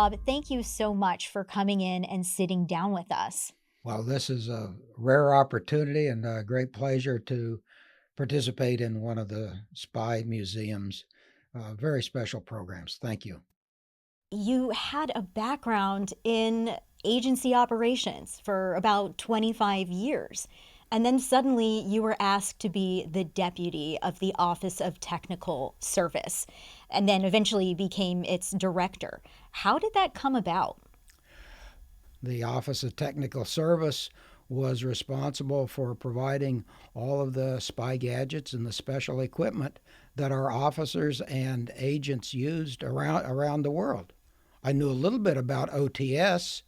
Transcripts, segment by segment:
Bob, thank you so much for coming in and sitting down with us. Well, this is a rare opportunity and a great pleasure to participate in one of the Spy Museum's very special programs. Thank you. You had a background in agency operations for about 25 years. And then suddenly you were asked to be the deputy of the Office of Technical Service, and then eventually became its director. How did that come about? The Office of Technical Service was responsible for providing all of the spy gadgets and the special equipment that our officers and agents used around the world. I knew a little bit about OTS,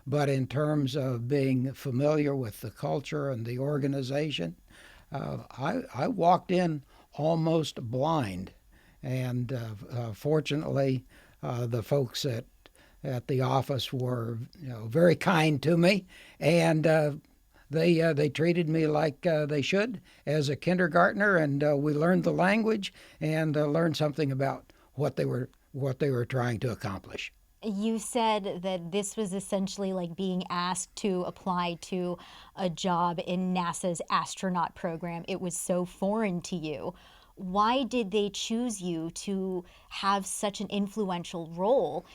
but in terms of being familiar with the culture and the organization, I walked in almost blind. And fortunately, the folks at the office were very kind to me, and they treated me like they should as a kindergartner, and we learned the language and learned something about what they were trying to accomplish. You said that this was essentially like being asked to apply to a job in NASA's astronaut program. It was so foreign to you. Why did they choose you to have such an influential role?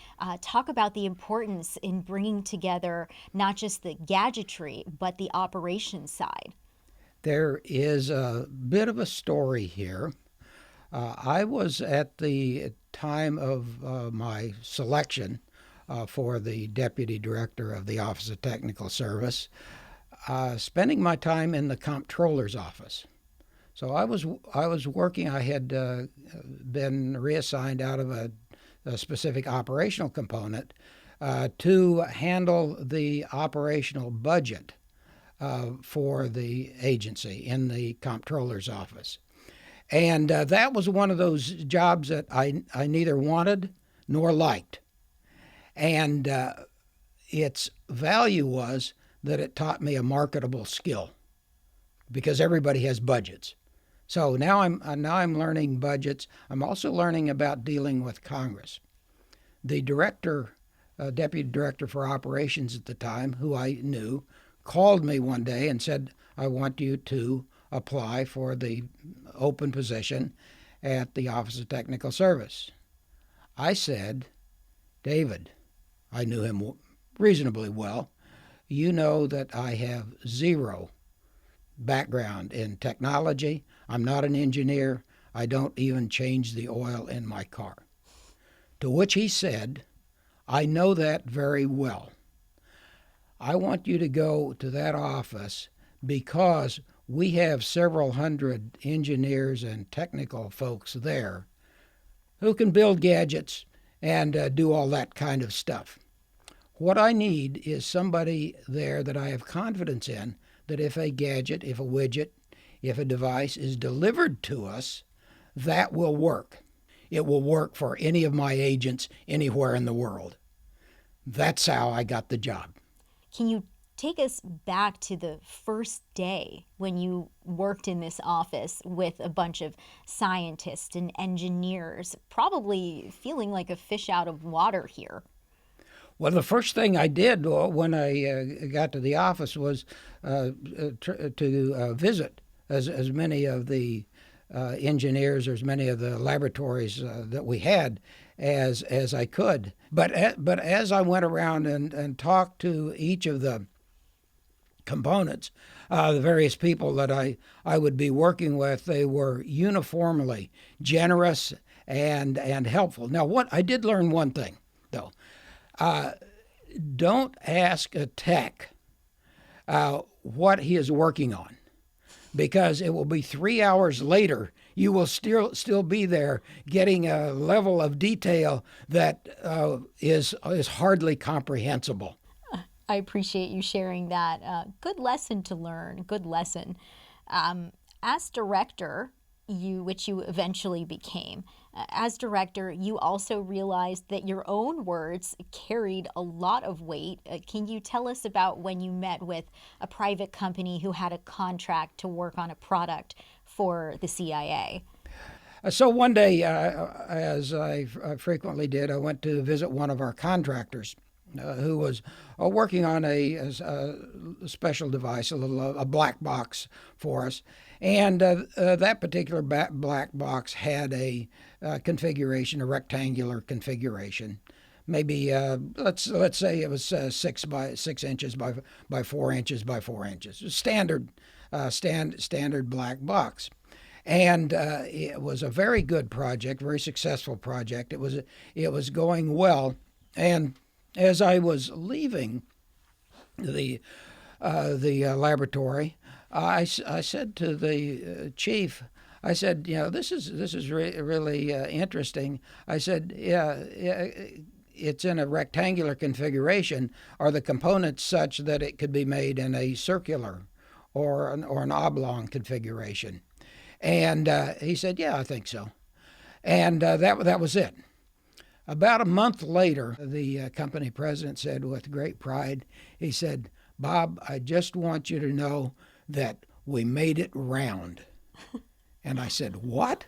Talk about the importance in bringing together not just the gadgetry, but the operations side. There is a bit of a story here. I was at the time of my selection for the deputy director of the Office of Technical Service, spending my time in the comptroller's office. So I was working. I had been reassigned out of a specific operational component to handle the operational budget for the agency in the comptroller's office. And that was one of those jobs that I neither wanted nor liked. And its value was that it taught me a marketable skill because everybody has budgets. So now I'm learning budgets. I'm also learning about dealing with Congress. The deputy director for operations at the time, who I knew, called me one day and said, "I want you to apply for the open position at the Office of Technical Service." I said, "David," I knew him reasonably well, "you know that I have zero background in technology. I'm not an engineer. I don't even change the oil in my car." To which he said, "I know that very well. I want you to go to that office because we have several hundred engineers and technical folks there who can build gadgets and do all that kind of stuff. What I need is somebody there that I have confidence in, that if a gadget, if a widget, if a device is delivered to us, that will work. It will work for any of my agents anywhere in the world." That's how I got the job. Can you take us back to the first day when you worked in this office with a bunch of scientists and engineers, probably feeling like a fish out of water here? Well, the first thing I did when I got to the office was to visit as many of the engineers or as many of the laboratories that we had as I could. But as I went around and talked to each of the components, the various people that I would be working with, they were uniformly generous and helpful. Now, what I did learn one thing though. Don't ask a tech what he is working on, because it will be 3 hours later. You will still be there getting a level of detail that is hardly comprehensible. I appreciate you sharing that. Good lesson to learn. Good lesson. As director, which you eventually became, as director, you also realized that your own words carried a lot of weight. Can you tell us about when you met with a private company who had a contract to work on a product for the CIA? So one day, as I frequently did, I went to visit one of our contractors who was working on a special device, a black box for us. And that particular black box had a configuration, a rectangular configuration. Maybe let's say it was 6 by 6 inches by 4 inches by 4 inches. Standard black box. And it was a very good project, very successful project. It was going well, and as I was leaving the laboratory, I said to the chief, I said, this is really interesting. I said, yeah, it's in a rectangular configuration. Are the components such that it could be made in a circular or an oblong configuration? And he said, yeah, I think so. And that was it. About a month later, the company president said with great pride, he said, Bob, I just want you to know that we made it round. And I said, what?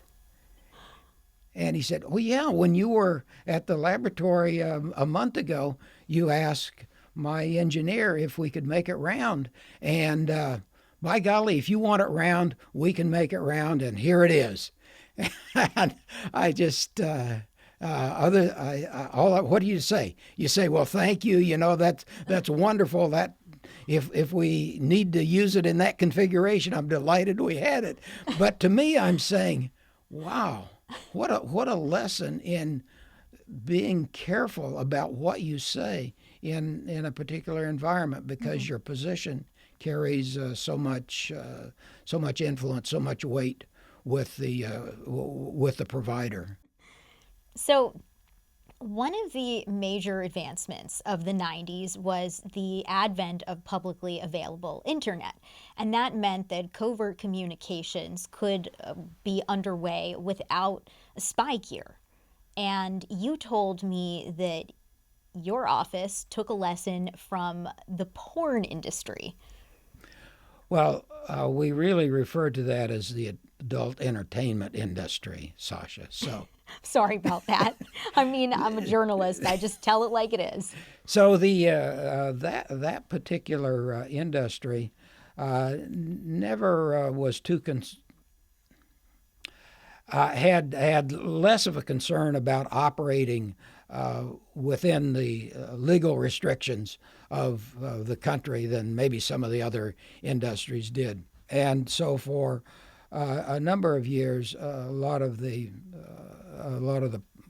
And he said, well, yeah, when you were at the laboratory a month ago, you asked my engineer if we could make it round. And by golly, if you want it round, we can make it round, and here it is. And I just, what do you say? You say, well, thank you. That's wonderful. That if we need to use it in that configuration, I'm delighted we had it. But to me, I'm saying, wow, what a lesson in being careful about what you say in a particular environment, because your position carries so much influence, so much weight with the provider. So, one of the major advancements of the 90s was the advent of publicly available internet. And that meant that covert communications could be underway without spy gear. And you told me that your office took a lesson from the porn industry. Well, we really refer to that as the adult entertainment industry, Sasha. So Sorry about that. I mean, I'm a journalist. I just tell it like it is. So that particular industry never was too had less of a concern about operating within the legal restrictions of the country than maybe some of the other industries did. And so for a number of years, a lot of the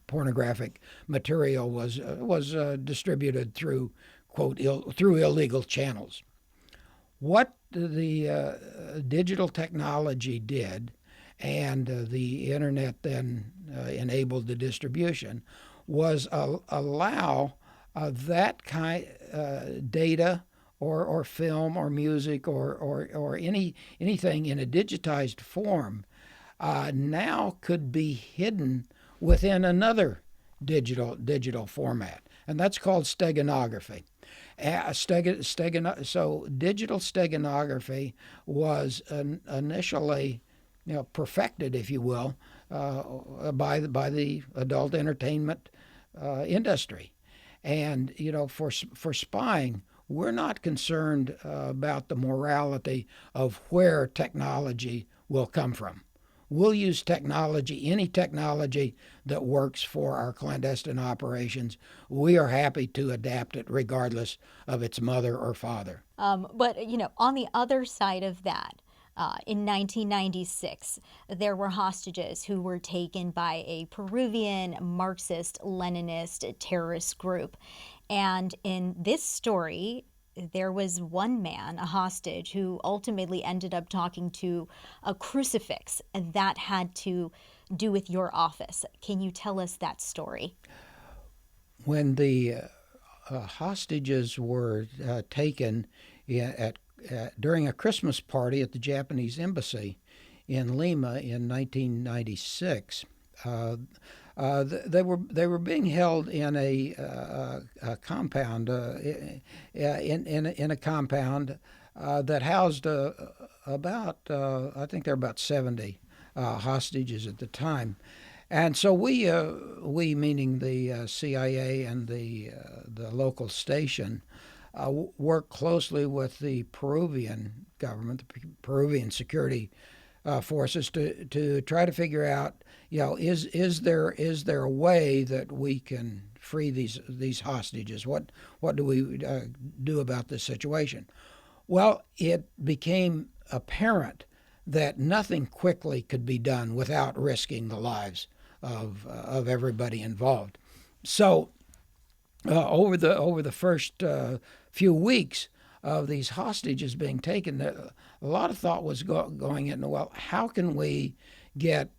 pornographic material was distributed through through illegal channels. What the digital technology did, and the internet then enabled the distribution, was allow that kind data or film or music or anything in a digitized form now could be hidden within another digital format, and that's called steganography. So digital steganography was initially, perfected, if you will, by the adult entertainment industry, and for spying, we're not concerned about the morality of where technology will come from. We'll use any technology that works for our clandestine operations. We are happy to adapt it regardless of its mother or father. But, on the other side of that, in 1996, there were hostages who were taken by a Peruvian Marxist-Leninist terrorist group. And in this story, there was one man, a hostage, who ultimately ended up talking to a crucifix, and that had to do with your office. Can you tell us that story? When the hostages were taken during a Christmas party at the Japanese embassy in Lima in 1996, they were being held in a compound in a compound that housed about I think there were about 70 hostages at the time. And so we meaning the CIA and the local station, worked closely with the Peruvian government, the Peruvian security forces, to try to figure out, is there a way that we can free these hostages? What do we do about this situation? Well, it became apparent that nothing quickly could be done without risking the lives of everybody involved. So over the first few weeks of these hostages being taken, a lot of thought was going into, well, how can we get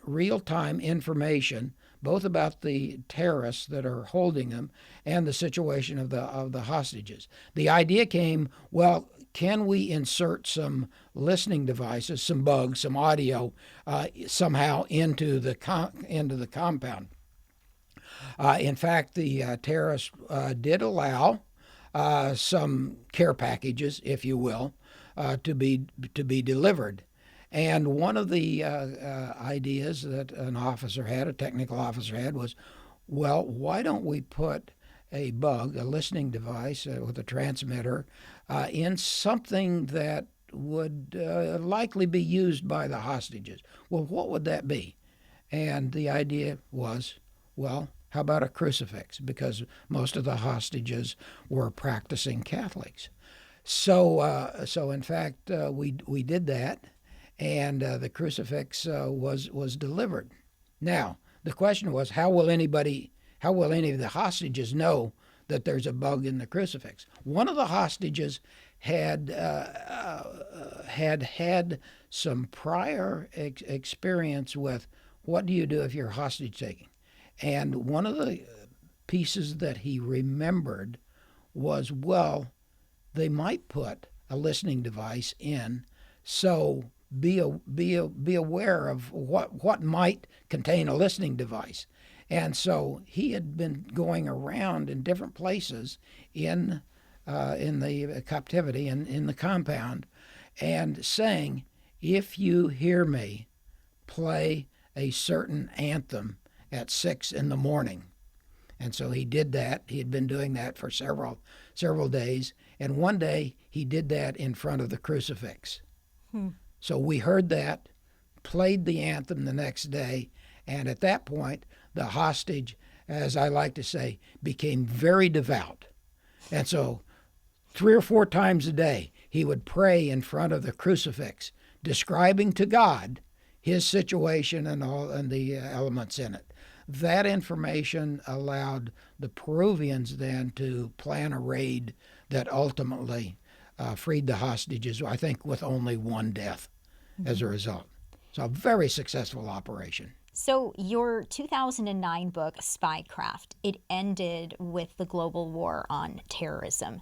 real-time information both about the terrorists that are holding them and the situation of the hostages? The idea came, well, can we insert some listening devices, some bugs, some audio somehow into the compound? In fact, the terrorists did allow some care packages, if you will, to be delivered. And one of the ideas that an officer had, a technical officer had, was, well, why don't we put a bug, a listening device with a transmitter, in something that would likely be used by the hostages? Well, what would that be? And the idea was, well, how about a crucifix? Because most of the hostages were practicing Catholics. So in fact, we did that, and the crucifix was delivered. Now the question was, how will any of the hostages know that there's a bug in the crucifix? One of the hostages had had some prior experience with what do you do if you're hostage taking, and one of the pieces that he remembered was, well, they might put a listening device in, so be aware of what might contain a listening device. And so he had been going around in different places in the captivity and in the compound, and saying, if you hear me play a certain anthem at 6 in the morning. And so he did that. He had been doing that for several days. And one day he did that in front of the crucifix. So we heard that, played the anthem the next day, and at that point, the hostage, as I like to say, became very devout. And so 3 or 4 times a day, he would pray in front of the crucifix, describing to God his situation and the elements in it. That information allowed the Peruvians then to plan a raid that ultimately freed the hostages, I think with only one death as a result. So a very successful operation. So your 2009 book, SpyCraft, it ended with the global war on terrorism.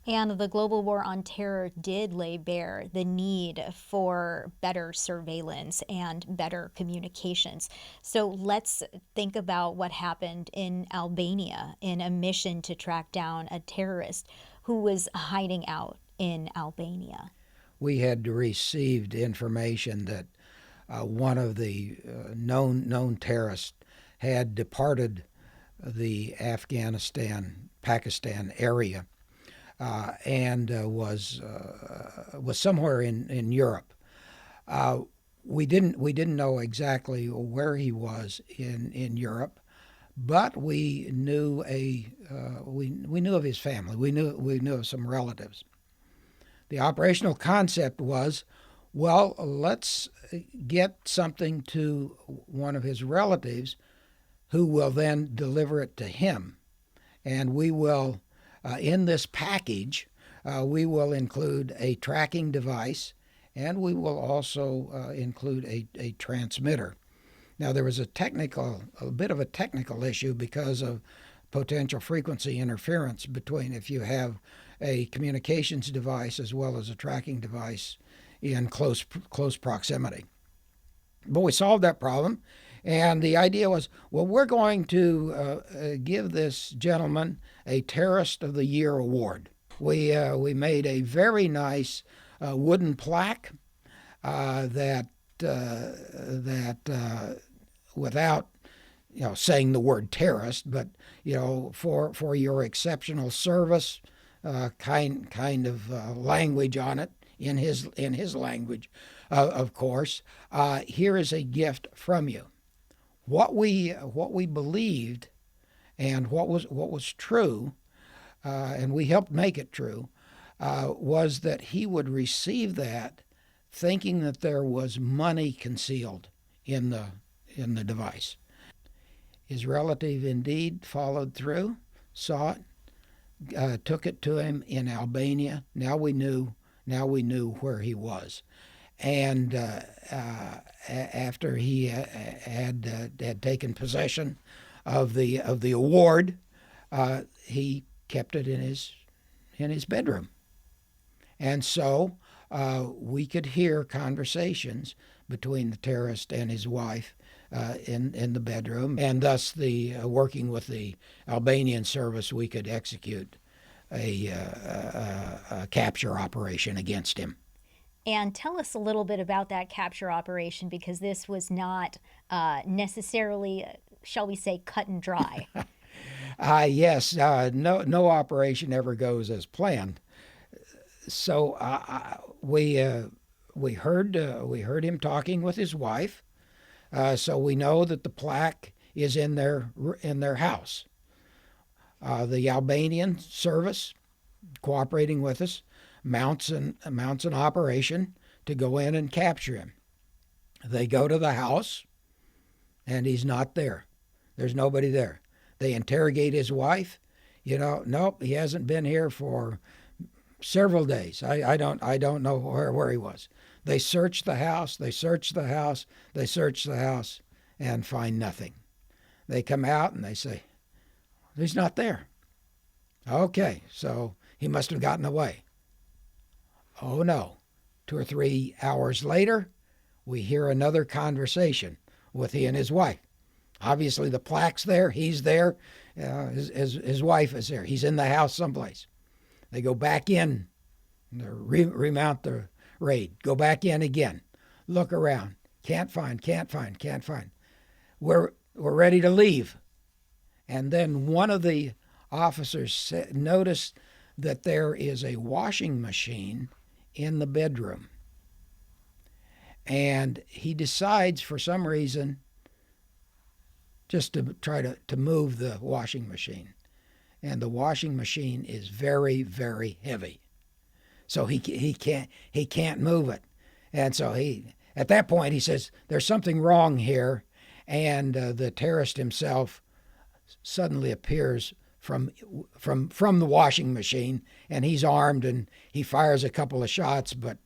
And the global war on terror did lay bare the need for better surveillance and better communications. So let's think about what happened in Albania in a mission to track down a terrorist who was hiding out in Albania. We had received information that one of the known terrorists had departed the Afghanistan-Pakistan area and was somewhere in Europe. We didn't know exactly where he was in Europe, but we knew we knew of his family. We knew of some relatives. The operational concept was, well, let's get something to one of his relatives, who will then deliver it to him, and we will. In this package, we will include a tracking device, and we will also include a transmitter. Now, there was a bit of a technical issue because of potential frequency interference between if you have a communications device as well as a tracking device in close proximity. But we solved that problem. And the idea was, well, we're going to give this gentleman a Terrorist of the Year award. We made a very nice wooden plaque that without saying the word terrorist, but for your exceptional service, kind of language on it in his language, of course. Here is a gift from you. What we believed and what was true, and we helped make it true, was that he would receive that, thinking that there was money concealed in the device. His relative indeed followed through, saw it, took it to him in Albania. Now we knew where he was, and after he had taken possession of the award, he kept it in his bedroom, and so we could hear conversations between the terrorist and his wife in the bedroom, and thus working with the Albanian service, we could execute a capture operation against him. And tell us a little bit about that capture operation, because this was not necessarily, shall we say, cut and dry. Yes, no operation ever goes as planned. So we heard him talking with his wife. So we know that the plaque is in their house. The Albanian service, cooperating with us, mounts an operation to go in and capture him. They go to the house, and he's not there. There's nobody there. They interrogate his wife. Nope, he hasn't been here for several days. I don't know where he was. They search the house. They search the house. They search the house and find nothing. They come out and they say, he's not there. Okay, so he must have gotten away. Oh no. 2 or 3 hours later, we hear another conversation with he and his wife. Obviously, the plaque's there. He's there. His wife is there. He's in the house someplace. They go back in, remount the raid. Go back in again. Look around. Can't find. We're ready to leave. And then one of the officers noticed that there is a washing machine in the bedroom. And he decides, for some reason, just to try to move the washing machine. And the washing machine is very, very heavy. So he can't move it. And so at that point he says, there's something wrong here. And the terrorist himself suddenly appears from the washing machine, and he's armed, and he fires a couple of shots, but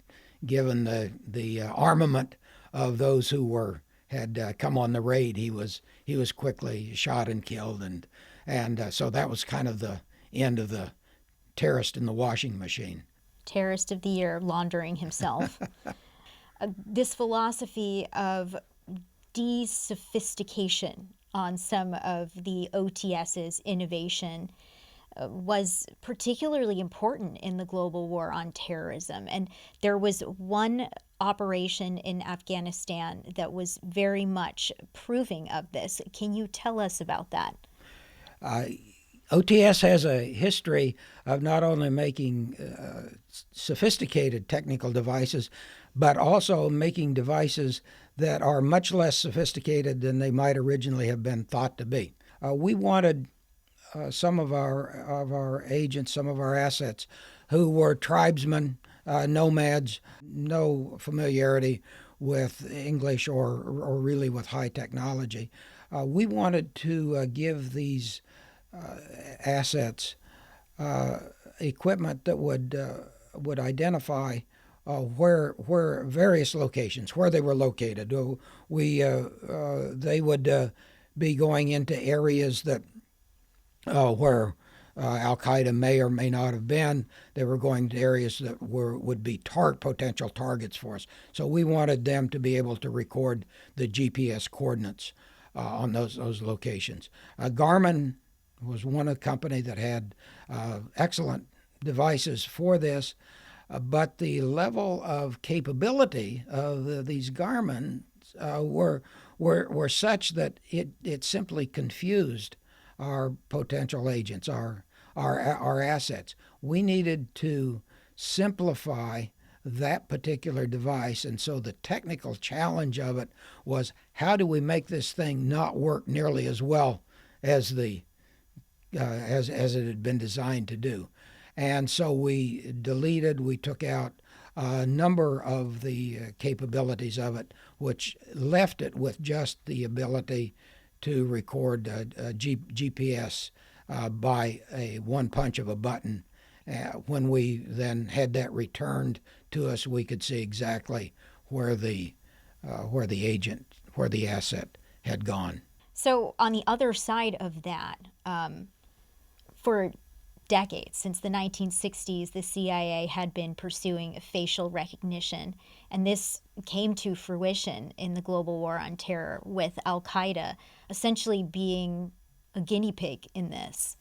given the armament of those who had come on the raid, he was quickly shot and killed, and so that was kind of the end of the terrorist in the washing machine. Terrorist of the Year, laundering himself. This philosophy of de-sophistication on some of the OTS's innovation was particularly important in the global war on terrorism. And there was one operation in Afghanistan that was very much proving of this. Can you tell us about that? OTS has a history of not only making sophisticated technical devices, but also making devices that are much less sophisticated than they might originally have been thought to be. We wanted some of our agents, some of our assets, who were tribesmen, nomads, no familiarity with English or really with high technology. We wanted to give these assets equipment that would identify where various locations, where they were located. They would be going into areas that where Al-Qaeda may or may not have been. They were going to areas that would be potential targets for us. So we wanted them to be able to record the GPS coordinates on those locations. Garmin was one company that had excellent devices for this. but the level of capability of these garments were such that it simply confused our potential agents, our assets. We needed to simplify that particular device, and so the technical challenge of it was how do we make this thing not work nearly as well as as it had been designed to do. And so we took out a number of the capabilities of it, which left it with just the ability to record GPS by a one punch of a button. When we then had that returned to us, we could see exactly where the asset had gone. So, on the other side of that, for decades, since the 1960s, the CIA had been pursuing facial recognition. And this came to fruition in the global war on terror, with Al Qaeda essentially being a guinea pig in this.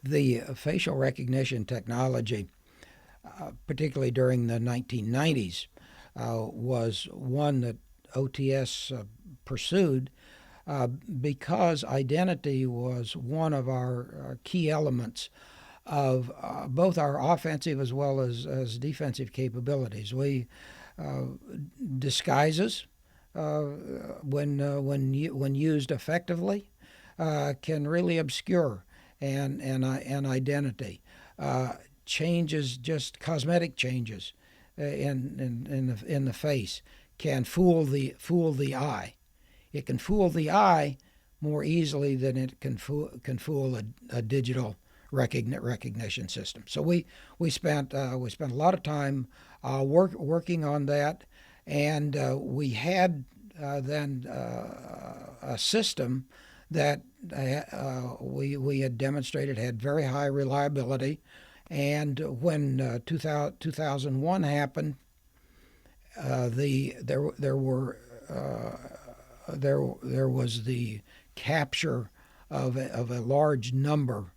The facial recognition technology, particularly during the 1990s, was one that OTS pursued because identity was one of our key elements of both our offensive as well as defensive capabilities. We disguises, when used effectively, can really obscure an identity. Changes, just cosmetic changes in the face, can fool the eye. It can fool the eye more easily than it can fool a digital recognition system. So we spent a lot of time working on that, and we had then a system that we had demonstrated had very high reliability. And when 2001 happened, there was the capture of a large number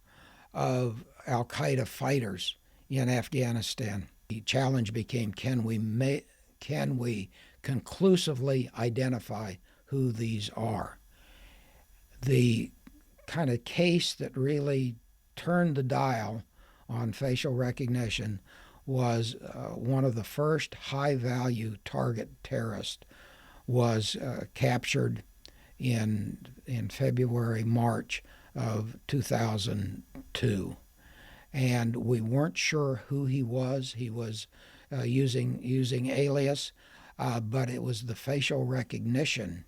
of Al Qaeda fighters in Afghanistan. The challenge became, can we conclusively identify who these are? The kind of case that really turned the dial on facial recognition was one of the first high-value target terrorists was captured in February, March of 2002. And we weren't sure who he was. He was using alias, but it was the facial recognition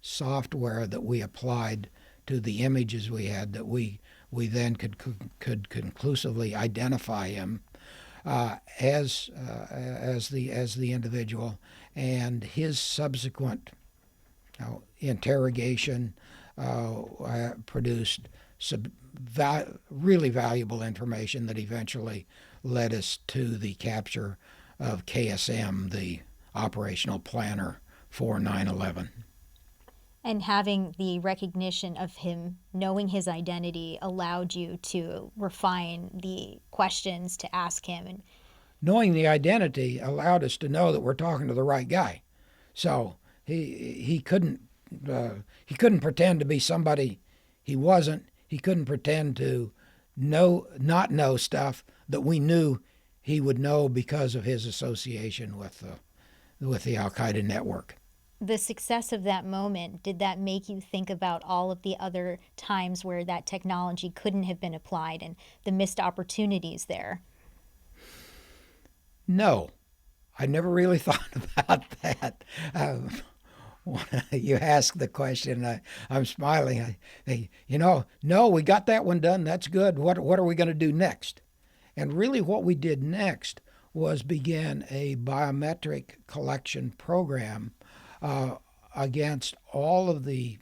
software that we applied to the images we had that we then could conclusively identify him as the individual, and his subsequent interrogation produced really valuable information that eventually led us to the capture of KSM, the operational planner for 9/11. And having the recognition of him, knowing his identity, allowed you to refine the questions to ask him. And knowing the identity allowed us to know that we're talking to the right guy. So he couldn't pretend to be somebody he wasn't. He couldn't pretend to not know stuff that we knew he would know because of his association with the Al Qaeda network. The success of that moment, did that make you think about all of the other times where that technology couldn't have been applied and the missed opportunities there? No, I never really thought about that. You ask the question, I'm smiling. No, we got that one done. That's good. What are we going to do next? And really what we did next was begin a biometric collection program against all of the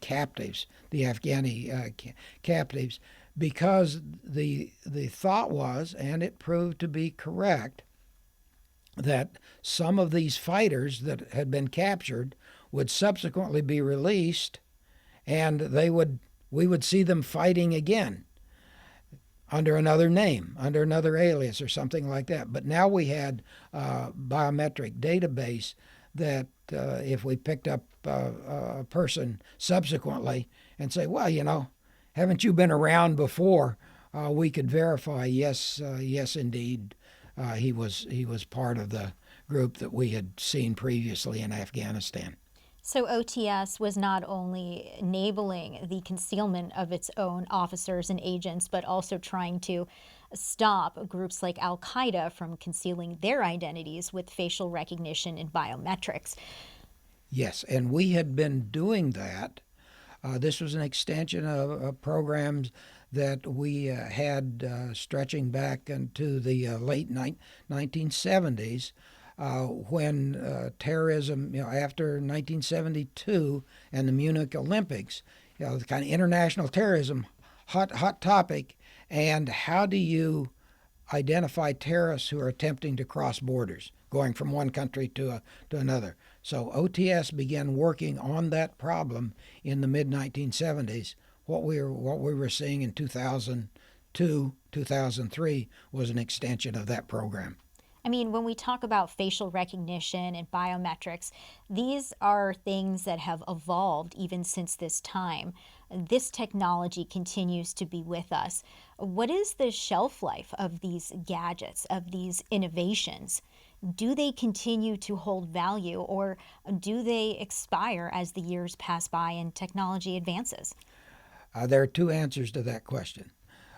captives, the Afghani captives, because the thought was, and it proved to be correct, that some of these fighters that had been captured would subsequently be released, and we would see them fighting again. under another name, under another alias or something like that. But now we had a biometric database that if we picked up a person subsequently and say, well, haven't you been around before? We could verify, yes, yes, indeed, he was part of the group that we had seen previously in Afghanistan. So OTS was not only enabling the concealment of its own officers and agents, but also trying to stop groups like Al Qaeda from concealing their identities with facial recognition and biometrics. Yes, and we had been doing that. This was an extension of programs that we had stretching back into the late 1970s when terrorism, after 1972 and the Munich Olympics, the kind of international terrorism, hot topic. And how do you identify terrorists who are attempting to cross borders, going from one country to another? So OTS began working on that problem in the mid 1970s. What we were seeing in 2002, 2003 was an extension of that program. I mean, when we talk about facial recognition and biometrics, these are things that have evolved even since this time. This technology continues to be with us. What is the shelf life of these gadgets, of these innovations? Do they continue to hold value, or do they expire as the years pass by and technology advances? There are two answers to that question.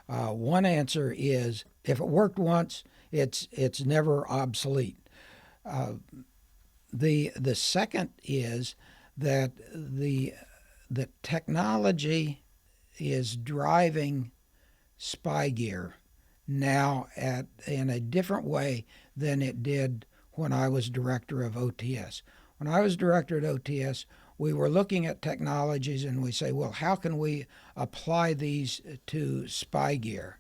One answer is if it worked once, it's never obsolete. The second is that the technology is driving spy gear now in a different way than it did when I was director of OTS. When I was director at OTS, we were looking at technologies and we say, well, how can we apply these to spy gear?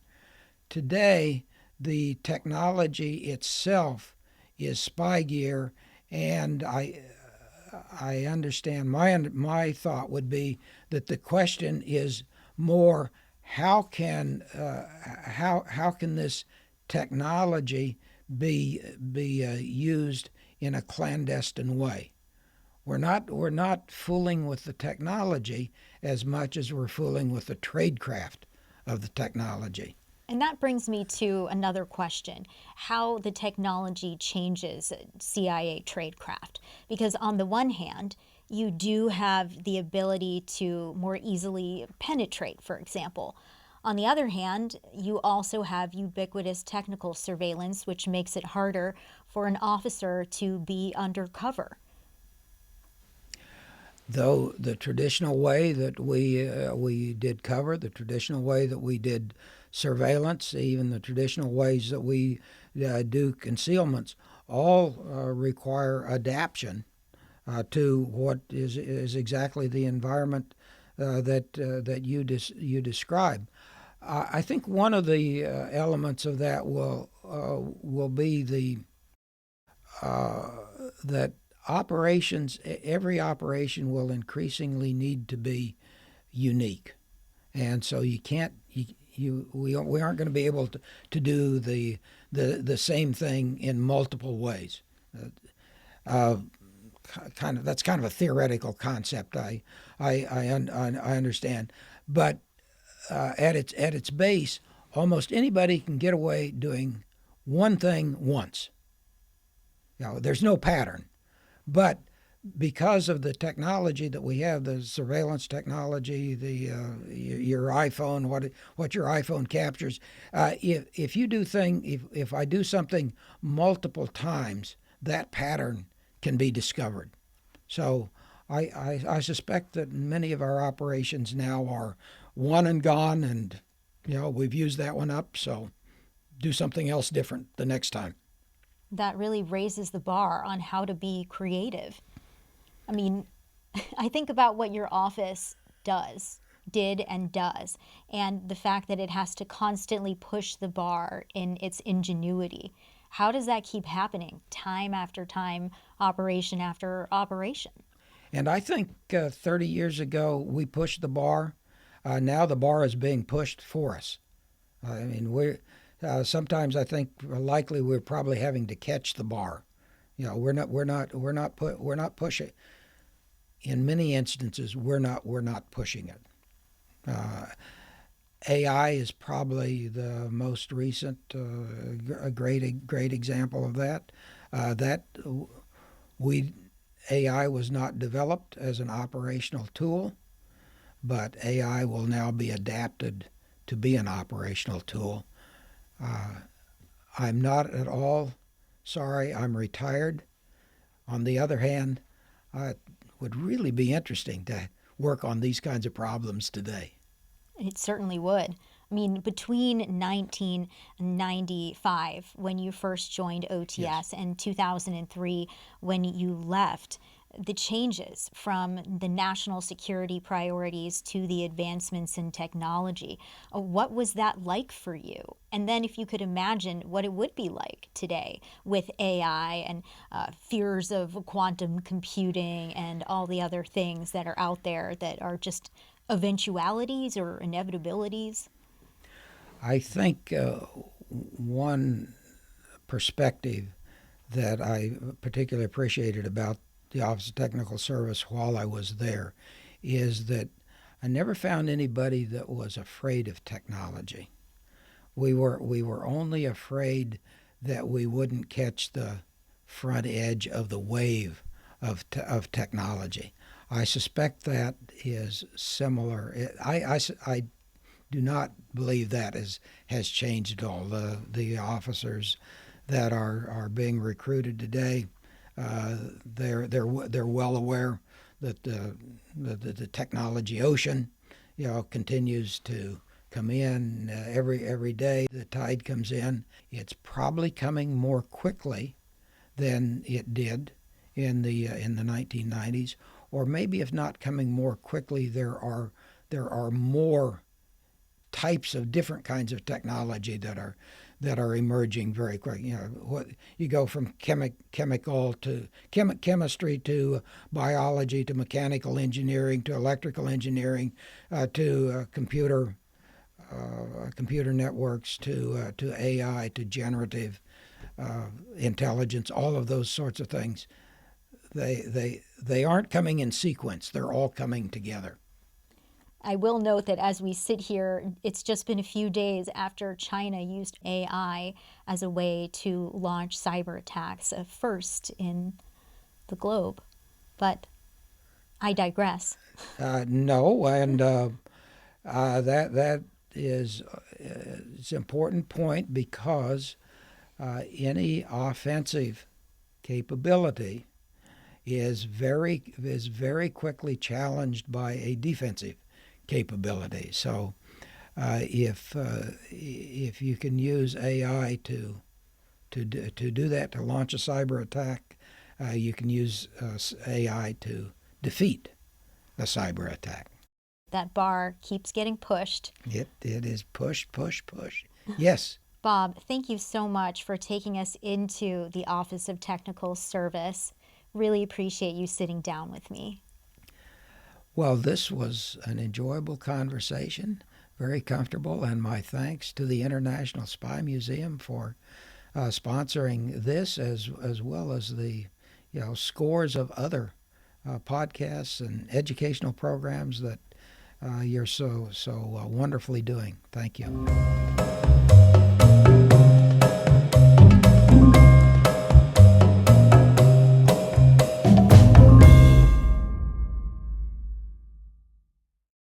Today, the technology itself is spy gear, and I understand my thought would be that the question is more how can this technology be used in a clandestine way? We're not fooling with the technology as much as we're fooling with the tradecraft of the technology. And that brings me to another question, how the technology changes CIA tradecraft. Because on the one hand, you do have the ability to more easily penetrate, for example. On the other hand, you also have ubiquitous technical surveillance, which makes it harder for an officer to be undercover. Though the traditional way that we did cover, the traditional way that we did surveillance, even the traditional ways that we do concealments, all require adaptation to what is exactly the environment that you describe. I think one of the elements of that will be that every operation will increasingly need to be unique, and so you can't we aren't going to be able to do the same thing in multiple ways. Uh, that's kind of a theoretical concept. I understand, but at its base, almost anybody can get away doing one thing once. There's no pattern. But because of the technology that we have, the surveillance technology, your iPhone, what your iPhone captures, if you do if I do something multiple times, that pattern can be discovered. So I suspect that many of our operations now are one and gone, and we've used that one up, so do something else different the next time. That really raises the bar on how to be creative. I mean, I think about what your office did and does, and the fact that it has to constantly push the bar in its ingenuity. How does that keep happening time after time, operation after operation? And I think 30 years ago we pushed the bar. Now the bar is being pushed for us. I mean, we sometimes I think likely we're probably having to catch the bar. We're not pushing. In many instances, we're not pushing it. Uh, AI is probably the most recent, a great example of that. That we AI was not developed as an operational tool, but AI will now be adapted to be an operational tool. Uh, I'm not at all sorry I'm retired. On the other hand, it would really be interesting to work on these kinds of problems today. It certainly would. I mean, between 1995, when you first joined Yes. OTS, and 2003, when you left, the changes from the national security priorities to the advancements in technology, what was that like for you? And then, if you could imagine what it would be like today with AI and fears of quantum computing and all the other things that are out there that are just eventualities or inevitabilities. I think one perspective that I particularly appreciated about the Office of Technical Service while I was there is that I never found anybody that was afraid of technology. We were only afraid that we wouldn't catch the front edge of the wave of technology. I suspect that is similar. I do not believe that has changed at all. The officers that are being recruited today, they're well aware that the technology ocean, continues to come in every day. The tide comes in. It's probably coming more quickly than it did in the 1990s, or maybe if not coming more quickly, there are more types of different kinds of technology that are emerging very quick. What you go from chemical to chemistry to biology to mechanical engineering to electrical engineering to computer networks to AI to generative intelligence. All of those sorts of things. They aren't coming in sequence. They're all coming together. I will note that as we sit here, it's just been a few days after China used AI as a way to launch cyber attacks, first in the globe. But I digress. No, and that is it's an important point because any offensive capability is very quickly challenged by a defensive capability. So if you can use AI to do that, to launch a cyber attack, you can use AI to defeat a cyber attack. That bar keeps getting pushed. It is push, push, push. Yes. Bob, thank you so much for taking us into the Office of Technical Service. Really appreciate you sitting down with me. Well, this was an enjoyable conversation, very comfortable, and my thanks to the International Spy Museum for sponsoring this as well as the scores of other podcasts and educational programs that you're so wonderfully doing. Thank you.